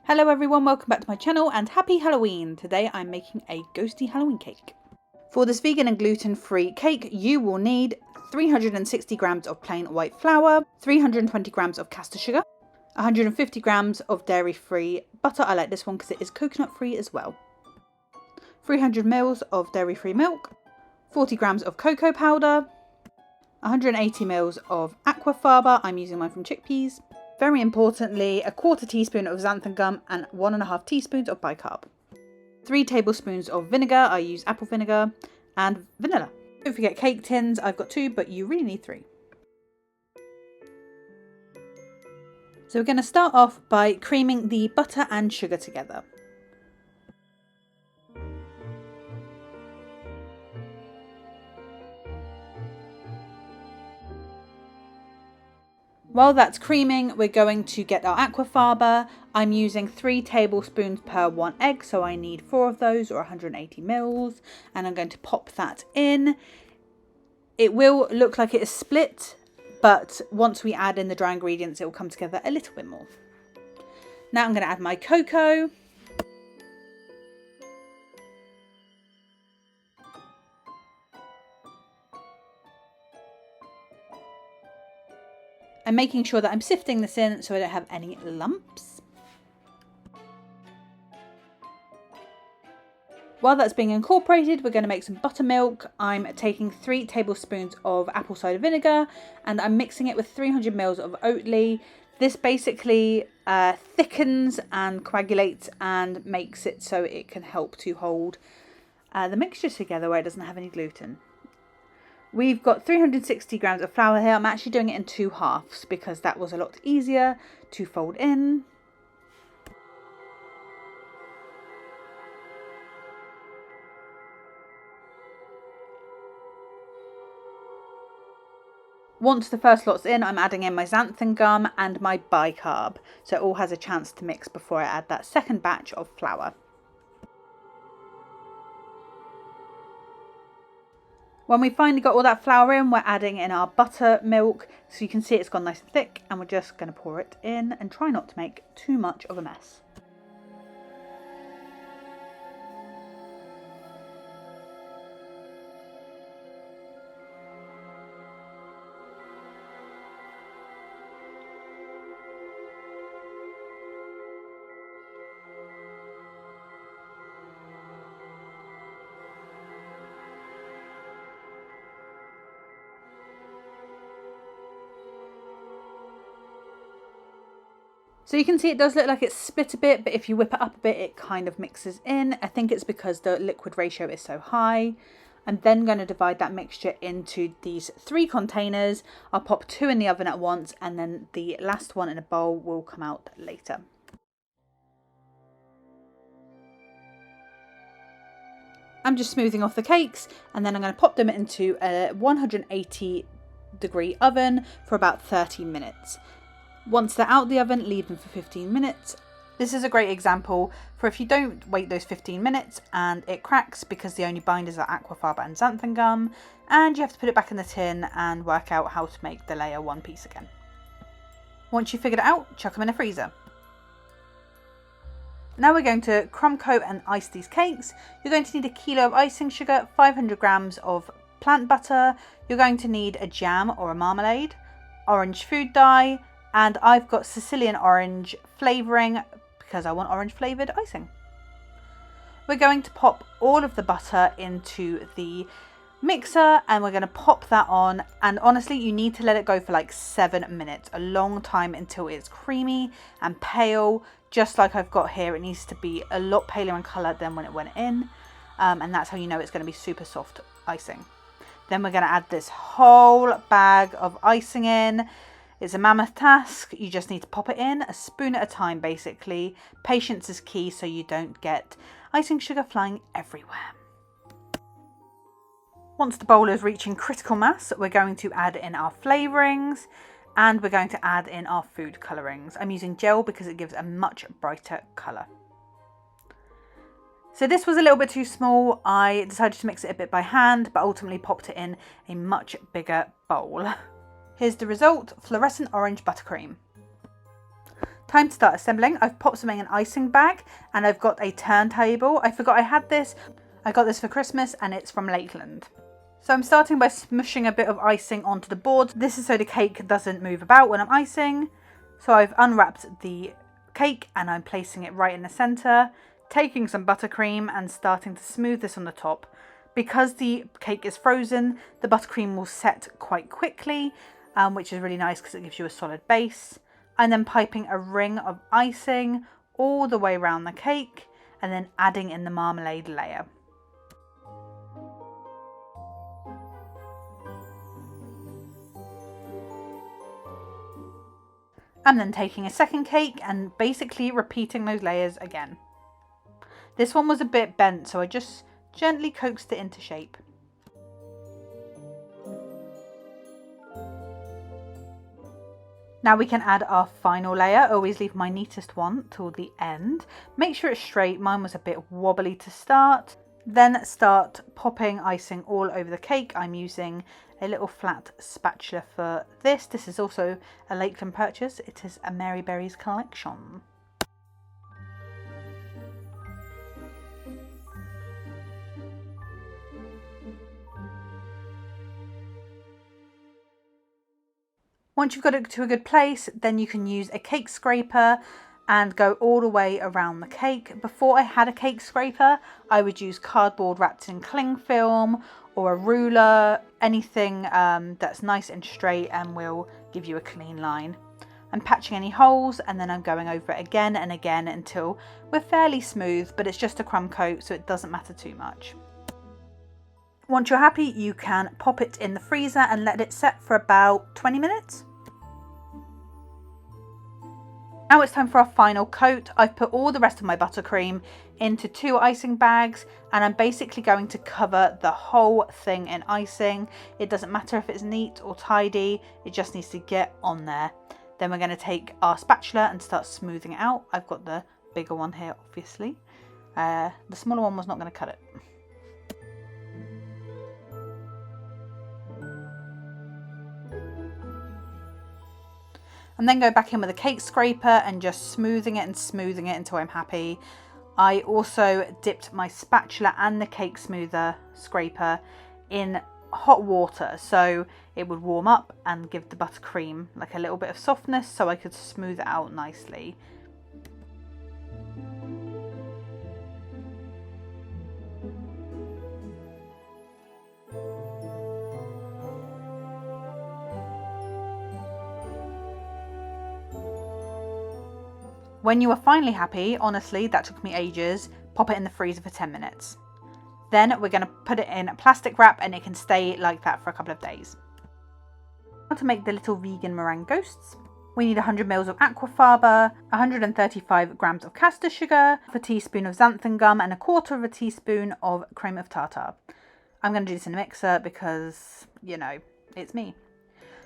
Hello everyone, welcome back to my channel and happy Halloween! Today I'm making a ghosty Halloween cake. For this vegan and gluten-free cake, you will need 360 grams of plain white flour, 320 grams of caster sugar, 150 grams of dairy-free butter. I like this one because it is coconut-free as well. 300 ml of dairy-free milk, 40 grams of cocoa powder, 180 ml of aquafaba. I'm using mine from chickpeas. Very importantly, a quarter teaspoon of xanthan gum and 1.5 teaspoons of bicarb. 3 tablespoons of vinegar. I use apple vinegar and vanilla. Don't forget cake tins. I've got 2, but you really need 3. So we're going to start off by creaming the butter and sugar together. While that's creaming, we're going to get our aquafaba. I'm using 3 tablespoons per 1 egg, so I need 4 of those, or 180 mils, and I'm going to pop that in. It will look like it is split, but once we add in the dry ingredients, it will come together a little bit more. Now I'm going to add my cocoa. I'm making sure that I'm sifting this in so I don't have any lumps. While that's being incorporated, we're going to make some buttermilk. I'm taking 3 tablespoons of apple cider vinegar and I'm mixing it with 300 ml of Oatly. This basically thickens and coagulates and makes it so it can help to hold the mixture together where it doesn't have any gluten. We've got 360 grams of flour here. I'm actually doing it in 2 halves because that was a lot easier to fold in. Once the first lot's in, I'm adding in my xanthan gum and my bicarb, so it all has a chance to mix before I add that second batch of flour. When we finally got all that flour in, we're adding in our buttermilk. So you can see it's gone nice and thick, and we're just going to pour it in and try not to make too much of a mess. So you can see it does look like it's split a bit, but if you whip it up a bit, it kind of mixes in. I think it's because the liquid ratio is so high. I'm then going to divide that mixture into these 3 containers. I'll pop 2 in the oven at once, and then the last one in a bowl will come out later. I'm just smoothing off the cakes, and then I'm going to pop them into a 180-degree oven for about 30 minutes. Once they're out the oven, leave them for 15 minutes. This is a great example for if you don't wait those 15 minutes and it cracks because the only binders are aquafaba and xanthan gum, and you have to put it back in the tin and work out how to make the layer one piece again. Once you've figured it out, chuck them in a freezer. Now we're going to crumb coat and ice these cakes. You're going to need 1 kilo of icing sugar, 500 grams of plant butter. You're going to need a jam or a marmalade, orange food dye, and I've got Sicilian orange flavouring because I want orange flavoured icing. We're going to pop all of the butter into the mixer and we're going to pop that on, and honestly you need to let it go for like 7 minutes, a long time, until it's creamy and pale, just like I've got here. It needs to be a lot paler in colour than when it went in, and that's how you know it's going to be super soft icing. Then we're going to add this whole bag of icing in. It's a mammoth task. You just need to pop it in a spoon at a time basically. Patience is key so you don't get icing sugar flying everywhere. Once the bowl is reaching critical mass, we're going to add in our flavourings and we're going to add in our food colourings. I'm using gel because it gives a much brighter colour. So this was a little bit too small. I decided to mix it a bit by hand, but ultimately popped it in a much bigger bowl. Here's the result, fluorescent orange buttercream. Time to start assembling. I've popped something in an icing bag and I've got a turntable. I forgot I had this. I got this for Christmas and it's from Lakeland. So I'm starting by smushing a bit of icing onto the board. This is so the cake doesn't move about when I'm icing. So I've unwrapped the cake and I'm placing it right in the centre, taking some buttercream and starting to smooth this on the top. Because the cake is frozen, the buttercream will set quite quickly, which is really nice because it gives you a solid base. And then piping a ring of icing all the way around the cake and then adding in the marmalade layer. And then taking a second cake and basically repeating those layers again. This one was a bit bent, so I just gently coaxed it into shape. Now we can add our final layer. Always leave my neatest one till the end. Make sure it's straight. Mine was a bit wobbly to start. Then start popping icing all over the cake. I'm using a little flat spatula for this. This is also a Lakeland purchase. It is a Mary Berry's collection. Once you've got it to a good place, then you can use a cake scraper and go all the way around the cake. Before I had a cake scraper, I would use cardboard wrapped in cling film or a ruler, anything that's nice and straight and will give you a clean line. I'm patching any holes and then I'm going over it again and again until we're fairly smooth, but it's just a crumb coat, so it doesn't matter too much. Once you're happy, you can pop it in the freezer and let it set for about 20 minutes. Now it's time for our final coat. I've put all the rest of my buttercream into 2 icing bags and I'm basically going to cover the whole thing in icing. It doesn't matter if it's neat or tidy, it just needs to get on there. Then we're going to take our spatula and start smoothing it out. I've got the bigger one here, obviously. The smaller one was not going to cut it. And then go back in with a cake scraper and just smoothing it until I'm happy. I also dipped my spatula and the cake smoother scraper in hot water so it would warm up and give the buttercream like a little bit of softness so I could smooth it out nicely. When you are finally happy, honestly, that took me ages, pop it in the freezer for 10 minutes. Then we're going to put it in a plastic wrap and it can stay like that for a couple of days. Now to make the little vegan meringue ghosts, we need 100 ml of aquafaba, 135 grams of caster sugar, a teaspoon of xanthan gum and 1/4 teaspoon of cream of tartar. I'm going to do this in a mixer because, you know, it's me.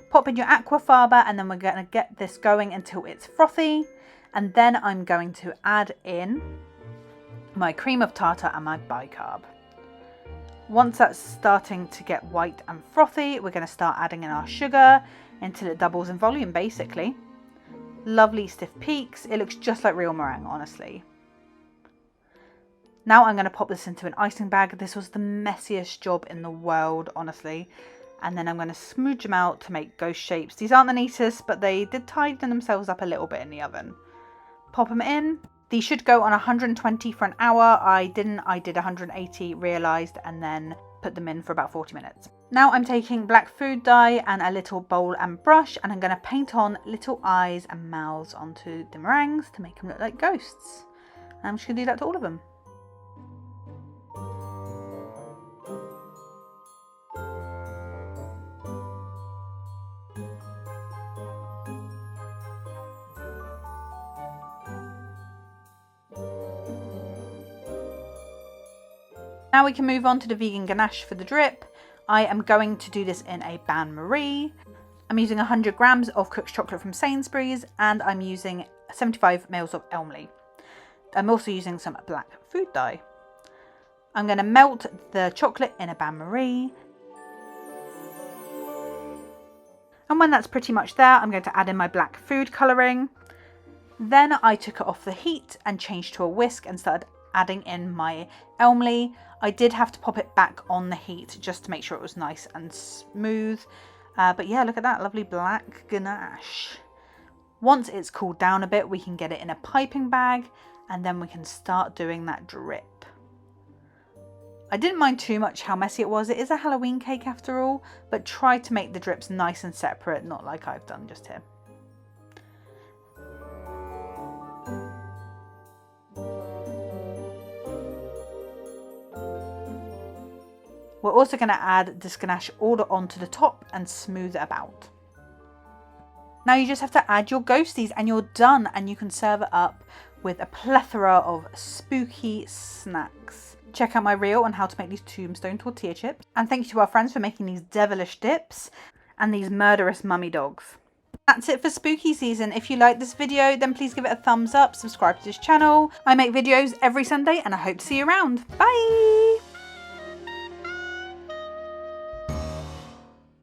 Pop in your aquafaba and then we're going to get this going until it's frothy. And then I'm going to add in my cream of tartar and my bicarb. Once that's starting to get white and frothy, we're going to start adding in our sugar until it doubles in volume, basically. Lovely stiff peaks. It looks just like real meringue, honestly. Now I'm going to pop this into an icing bag. This was the messiest job in the world, honestly. And then I'm going to smooch them out to make ghost shapes. These aren't the neatest, but they did tighten themselves up a little bit in the oven. Pop them in. These should go on 120 for an hour. I didn't. I did 180, realised, and then put them in for about 40 minutes. Now I'm taking black food dye and a little bowl and brush, and I'm going to paint on little eyes and mouths onto the meringues to make them look like ghosts. And I'm just going to do that to all of them. Now we can move on to the vegan ganache for the drip. I am going to do this in a bain-marie. I'm using 100 grams of cooked chocolate from Sainsbury's and I'm using 75 ml of Elmley. I'm also using some black food dye. I'm going to melt the chocolate in a bain-marie. And when that's pretty much there, I'm going to add in my black food colouring. Then I took it off the heat and changed to a whisk and started adding in my Elmley. I did have to pop it back on the heat just to make sure it was nice and smooth. But yeah, look at that lovely black ganache. Once it's cooled down a bit, we can get it in a piping bag and then we can start doing that drip. I didn't mind too much how messy it was. It is a Halloween cake after all, but try to make the drips nice and separate, not like I've done just here. We're also going to add this ganache all onto the top and smooth it about. Now you just have to add your ghosties and you're done, and you can serve it up with a plethora of spooky snacks. Check out my reel on how to make these tombstone tortilla chips. And thank you to our friends for making these devilish dips and these murderous mummy dogs. That's it for spooky season. If you like this video, then please give it a thumbs up, subscribe to this channel. I make videos every Sunday and I hope to see you around. Bye!